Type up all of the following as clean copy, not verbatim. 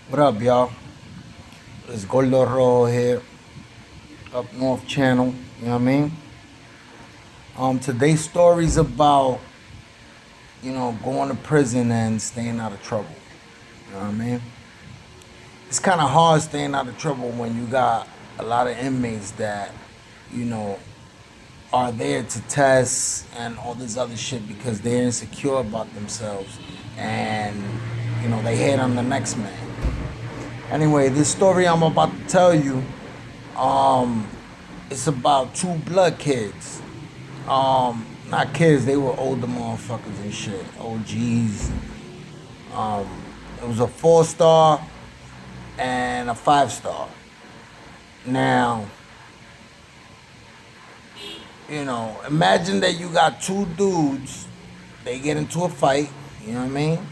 What up, y'all? It's Gordo Rojo here, up North Channel. You know what I mean? Today's story's about, going to prison and staying out of trouble. You know what I mean? It's kind of hard staying out of trouble when you got a lot of inmates that, you know, are there to test and all this other shit because they're insecure about themselves and, they hate on the next man. Anyway, this story I'm about to tell you, um, it's about two blood kids. Not kids, they were older motherfuckers and shit. OGs. Um, it was a 4 star and a 5 star. Now, imagine that you got two dudes, they get into a fight, you know what I mean?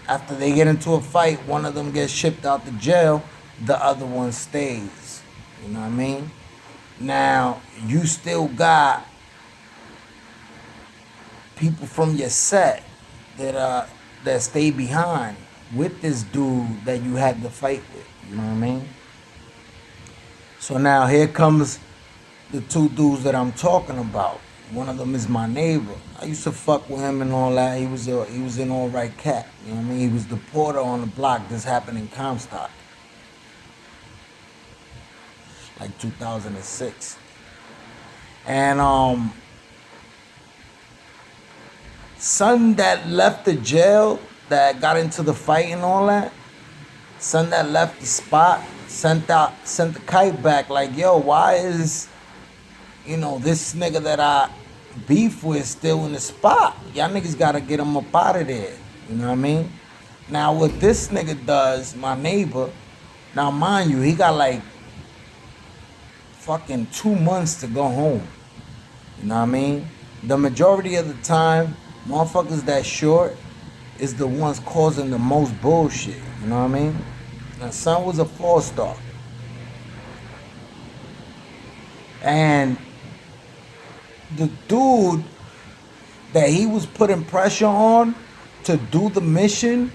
After they get into a fight, one of them gets shipped out to jail, the other one stays. You know what I mean? Now, you still got people from your set that stay behind with this dude that you had to fight with. You know what I mean? So now here comes the two dudes that I'm talking about. One of them is my neighbor. I used to fuck with him and all that. He was an all right cat. You know what I mean? He was the porter on the block. This happened in Comstock, like 2006. And son that left the jail, that got into the fight and all that, son that left the spot, sent the kite back like, yo, why is this nigga that I beef with still in the spot? Y'all niggas gotta get him up out of there. You know what I mean? Now what this nigga does, my neighbor, now mind you, he got like fucking 2 months to go home. You know what I mean? The majority of the time, motherfuckers that short is the ones causing the most bullshit. You know what I mean? Now son was a 4 star. And the dude that he was putting pressure on to do the mission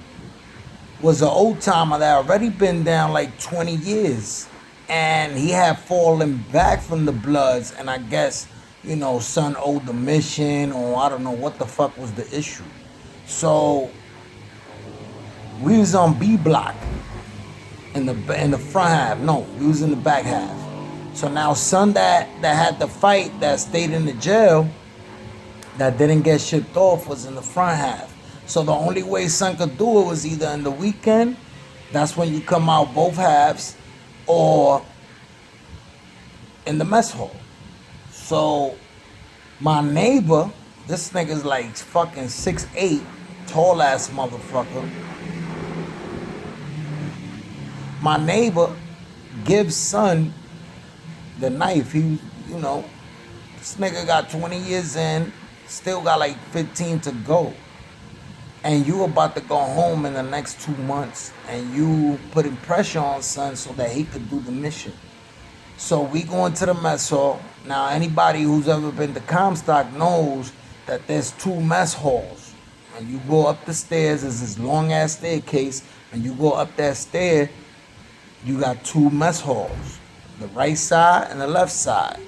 was an old timer that already been down like 20 years. And he had fallen back from the Bloods, and I guess, son owed the mission, or I don't know what the fuck was the issue. So we was on B block in the front half. No, we was in the back half. So now son that had the fight, that stayed in the jail, that didn't get shipped off, was in the front half. So the only way son could do it was either in the weekend, that's when you come out both halves, or in the mess hall. So my neighbor, this nigga's like fucking 6'8", tall ass motherfucker. My neighbor gives son the knife. This nigga got 20 years in, still got like 15 to go. And you about to go home in the next 2 months, and you putting pressure on son so that he could do the mission. So we go into the mess hall. Now anybody who's ever been to Comstock knows that there's 2 mess halls. And you go up the stairs, there's this long ass staircase, and you go up that stair, you got 2 mess halls. The right side and the left side.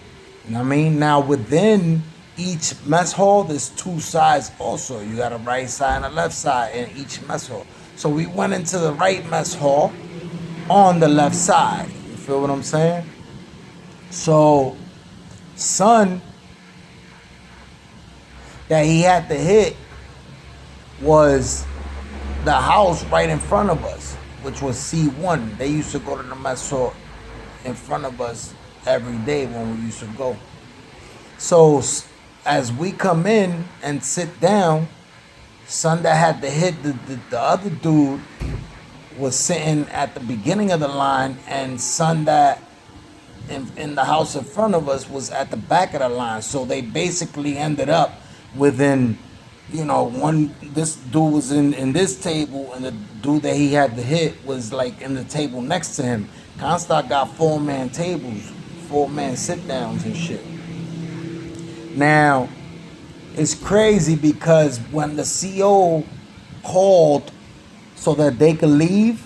You know what I mean? Now within each mess hall, there's 2 sides also. You got a right side and a left side in each mess hall. So we went into the right mess hall on the left side. You feel what I'm saying? So son that he had to hit was the house right in front of us, which was C1. They used to go to the mess hall in front of us every day when we used to go. So as we come in and sit down, son that had to hit the other dude was sitting at the beginning of the line, and son that in the house in front of us was at the back of the line. So they basically ended up within, this dude was in this table, and the dude that he had to hit was like in the table next to him. Comstock got 4-man tables, 4-man sit downs and shit. Now, it's crazy because when the CO called so that they could leave,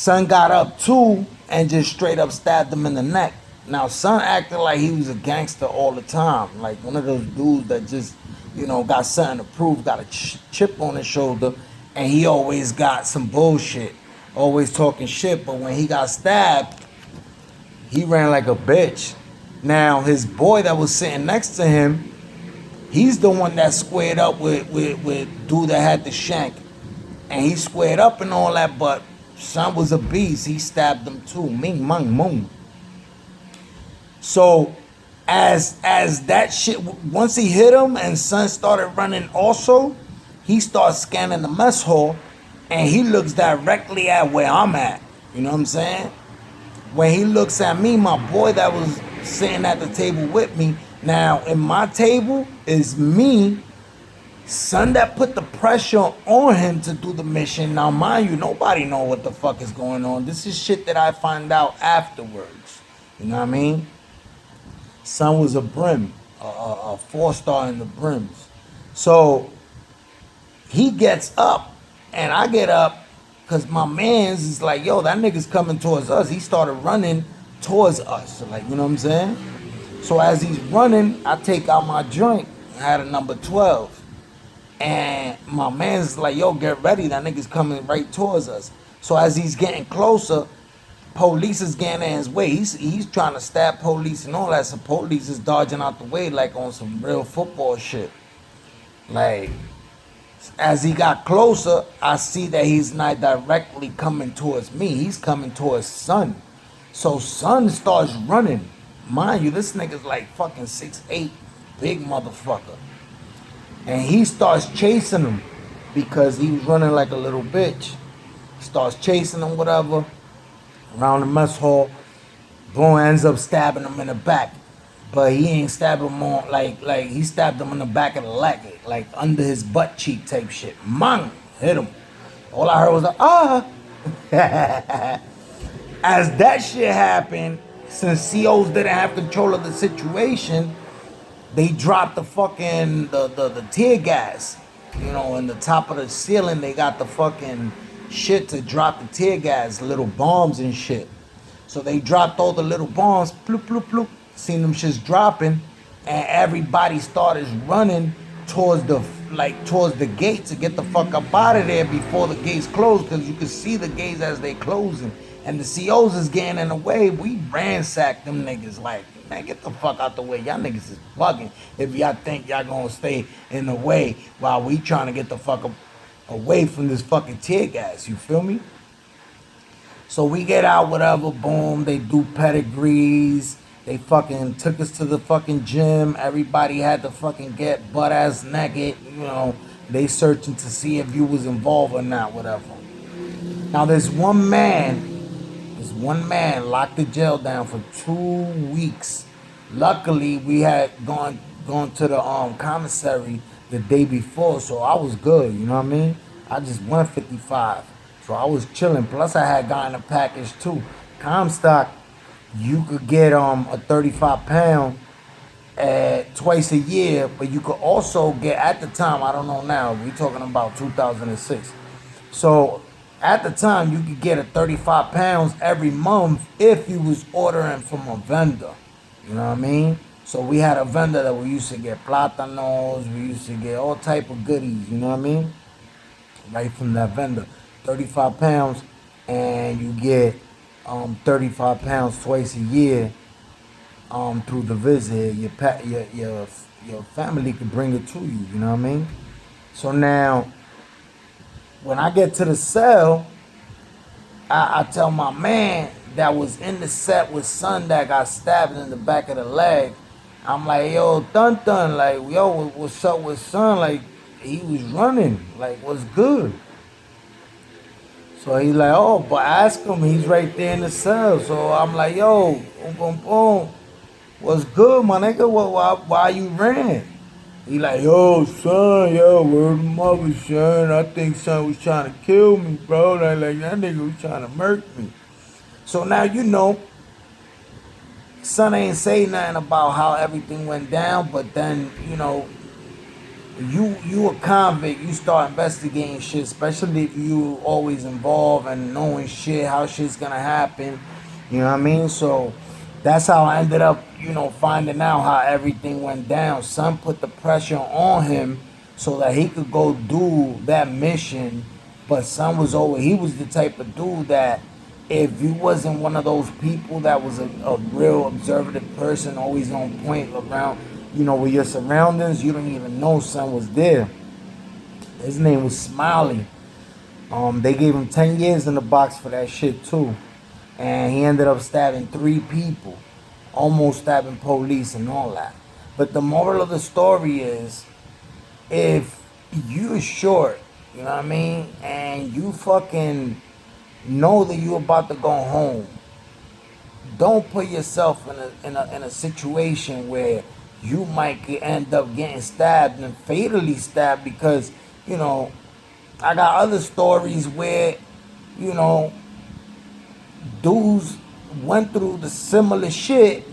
Son got up too and just straight up stabbed him in the neck. Now, son acted like he was a gangster all the time, like one of those dudes that just, got something to prove, got a chip on his shoulder, and he always got some bullshit, always talking shit. But when he got stabbed, he ran like a bitch. Now, his boy that was sitting next to him, he's the one that squared up with dude that had the shank. And he squared up and all that, but son was a beast. He stabbed him too. Ming, mung, moon. So as that shit, once he hit him and son started running also, he starts scanning the mess hall and he looks directly at where I'm at. You know what I'm saying? When he looks at me, my boy that was sitting at the table with me, now in my table is me, son that put the pressure on him to do the mission. Now mind you, nobody know what the fuck is going on. This is shit that I find out afterwards. You know what I mean? Son was a brim, a 4-star in the brims. So he gets up and I get up because my man's is like, yo, that nigga's coming towards us. He started running towards us. Like, you know what I'm saying? So as he's running, I take out my joint. I had a number 12. And my man's like, yo, get ready. That nigga's coming right towards us. So as he's getting closer, police is getting in his way. He's trying to stab police and all that. So police is dodging out the way like on some real football shit. Like, as he got closer, I see that he's not directly coming towards me. He's coming towards son. So son starts running. Mind you, this nigga's like fucking 6'8", big motherfucker. And he starts chasing him because he was running like a little bitch. Starts chasing him, whatever, around the mess hall. Boom, ends up stabbing him in the back. But he ain't stabbing him on, like he stabbed him in the back of the leg, like under his butt cheek type shit. Mang, hit him. All I heard was like, ah. As that shit happened, since COs didn't have control of the situation, they dropped the fucking, the tear gas. You know, in the top of the ceiling, they got the fucking shit to drop the tear gas, little bombs and shit. So they dropped all the little bombs, bloop, bloop, bloop. Seen them shits dropping, and everybody started running towards the gate to get the fuck up out of there before the gates closed, because you could see the gates as they closing. And the COs is getting in the way. We ransacked them niggas like, man, get the fuck out the way. Y'all niggas is bugging if y'all think y'all gonna stay in the way while we trying to get the fuck away from this fucking tear gas. You feel me? So we get out, whatever, boom, they do pedigrees. They fucking took us to the fucking gym. Everybody had to fucking get butt ass naked. You know, they searching to see if you was involved or not, whatever. Now there's one man locked the jail down for 2 weeks. Luckily, we had gone to the commissary the day before, so I was good, you know what I mean? I just went 55. So I was chilling. Plus I had gotten a package too. Comstock, you could get a 35 pound twice a year, but you could also get, at the time, I don't know now, we talking about 2006. So at the time, you could get a 35 pounds every month if you was ordering from a vendor. You know what I mean? So we had a vendor that we used to get plátanos, we used to get all type of goodies, you know what I mean? Right from that vendor. 35 pounds, and you get 35 pounds twice a year through the visit. Your family could bring it to you, you know what I mean? So now, when I get to the cell, I tell my man that was in the set with son that got stabbed in the back of the leg, I'm like, yo, Dun Dun, like, yo, what's up with son? Like, he was running, like, what's good? So he's like, oh, but ask him, he's right there in the cell. So I'm like, yo, boom, boom, boom, what's good, my nigga? Why you ran? He like, yo, son, yo, word of mother, son. I think son was trying to kill me, bro. Like that nigga was trying to murk me. So now you know, son ain't say nothing about how everything went down, but then, you know, you a convict, you start investigating shit, especially if you always involved and knowing shit, how shit's gonna happen. You know what I mean? So that's how I ended up, finding out how everything went down. Son put the pressure on him so that he could go do that mission. But son was always he was the type of dude that if you wasn't one of those people that was a real observative person, always on point around, with your surroundings, you don't even know son was there. His name was Smiley. They gave him 10 years in the box for that shit too. And he ended up stabbing 3 people, almost stabbing police and all that. But the moral of the story is, if you're short, you know what I mean, and you fucking know that you're about to go home, don't put yourself in a situation where you might end up getting stabbed and fatally stabbed, because you know I got other stories where you know dudes went through the similar shit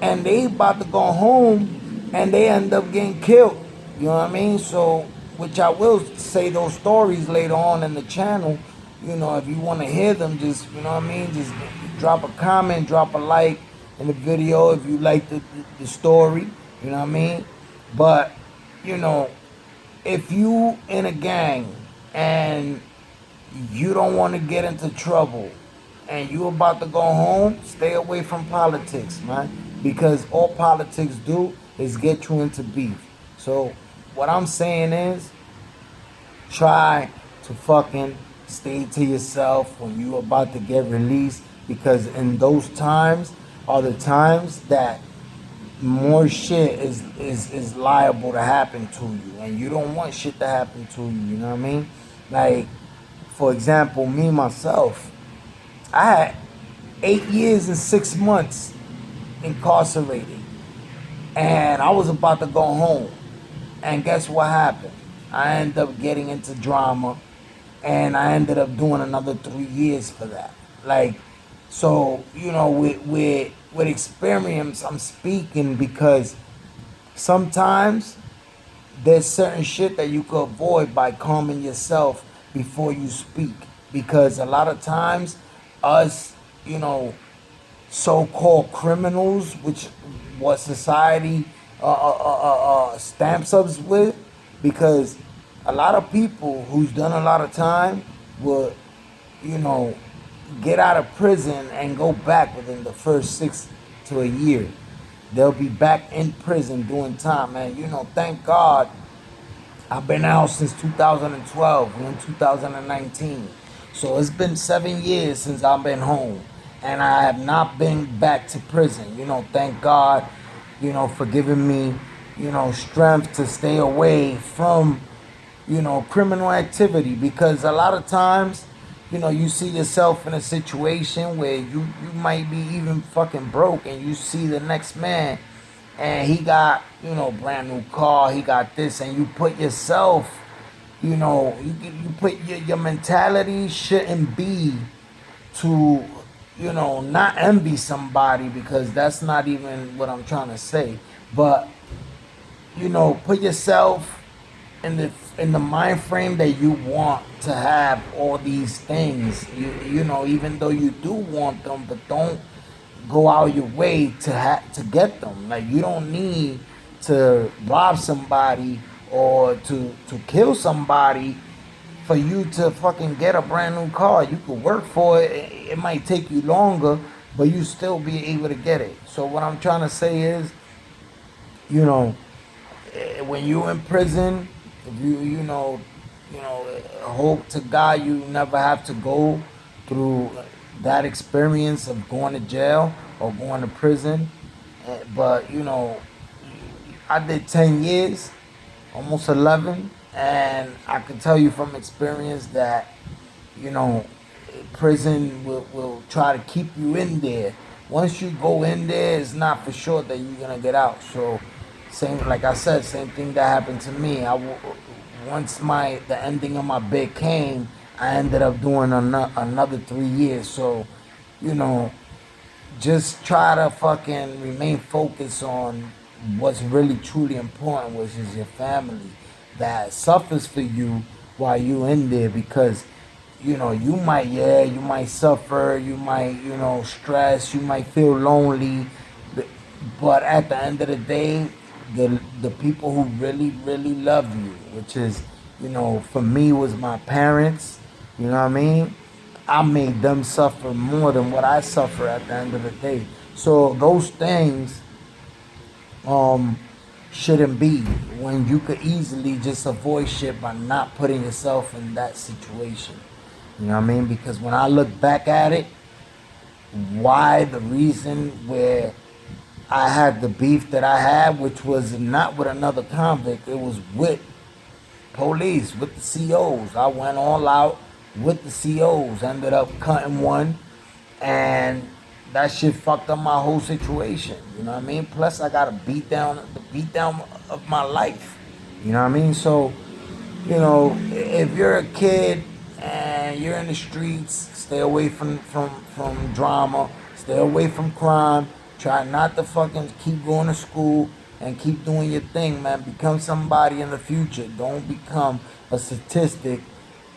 and they about to go home and they end up getting killed. You know what I mean? So, which I will say those stories later on in the channel. If you want to hear them, just, you know what I mean? Just drop a comment, drop a like in the video if you like the story. You know what I mean? But, you know, if you in a gang and you don't want to get into trouble and you about to go home, stay away from politics, man. Because all politics do is get you into beef. So what I'm saying is, try to fucking stay to yourself when you about to get released, because in those times are the times that more shit is liable to happen to you, and you don't want shit to happen to you. You know what I mean? Like, for example, me myself, I had 8 years and 6 months incarcerated, and I was about to go home. And guess what happened? I ended up getting into drama, and I ended up doing another 3 years for that. Like, so with experience, I'm speaking because sometimes there's certain shit that you could avoid by calming yourself before you speak. Because a lot of times, us, so-called criminals, which what society stamps us with, because a lot of people who's done a lot of time will, you know, get out of prison and go back within the first 6 to a year. They'll be back in prison doing time, man. Thank God I've been out since 2012. We're in 2019. So it's been 7 years since I've been home. And I have not been back to prison. Thank God, for giving me, strength to stay away from, criminal activity. Because a lot of times, you see yourself in a situation where you might be even fucking broke, and you see the next man and he got, brand new car, he got this, and you put yourself, you put your mentality shouldn't be to, not envy somebody, because that's not even what I'm trying to say. But, put yourself in the mind frame that you want to have all these things. Even though you do want them, but don't go out your way to get them. Like, you don't need to rob somebody or to kill somebody for you to fucking get a brand new car. You could work for it. It might take you longer, but you still be able to get it. So what I'm trying to say is, when you in prison, if hope to God you never have to go through that experience of going to jail or going to prison. But I did 10 years, almost 11, and I can tell you from experience that you know prison will try to keep you in there. Once you go in there, it's not for sure that you're gonna get out. So, same like I said, same thing that happened to me. Once the ending of my bid came, I ended up doing another 3 years. So, you know, just try to fucking remain focused on what's really truly important, which is your family. that suffers for you while you in there, because you might, yeah, you might suffer, you might, stress, you might feel lonely, but at the end of the day, the people who really really love you, which is, for me, was my parents. You know what I mean? I made them suffer more than what I suffer at the end of the day. So those things um shouldn't be, when you could easily just avoid shit by not putting yourself in that situation. You know what I mean? Because when I look back at it, why the reason where I had the beef that I had, which was not with another convict, it was with police, with the COs. I went all out with the COs, ended up cutting one, and that shit fucked up my whole situation. You know what I mean? Plus, I got the beat down of my life. You know what I mean? So, if you're a kid and you're in the streets, stay away from drama, stay away from crime. Try not to fucking keep going to school and keep doing your thing, man. Become somebody in the future. Don't become a statistic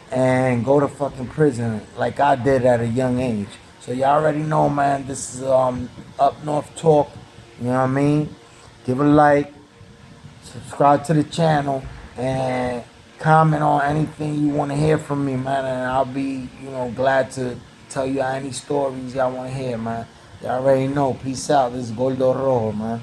and go to fucking prison like I did at a young age. So y'all already know, man. This is Up North Talk. You know what I mean? Give a like, subscribe to the channel, and comment on anything you want to hear from me, man. And I'll be, glad to tell you any stories y'all want to hear, man. Y'all already know. Peace out. This is Gordo Rojo, man.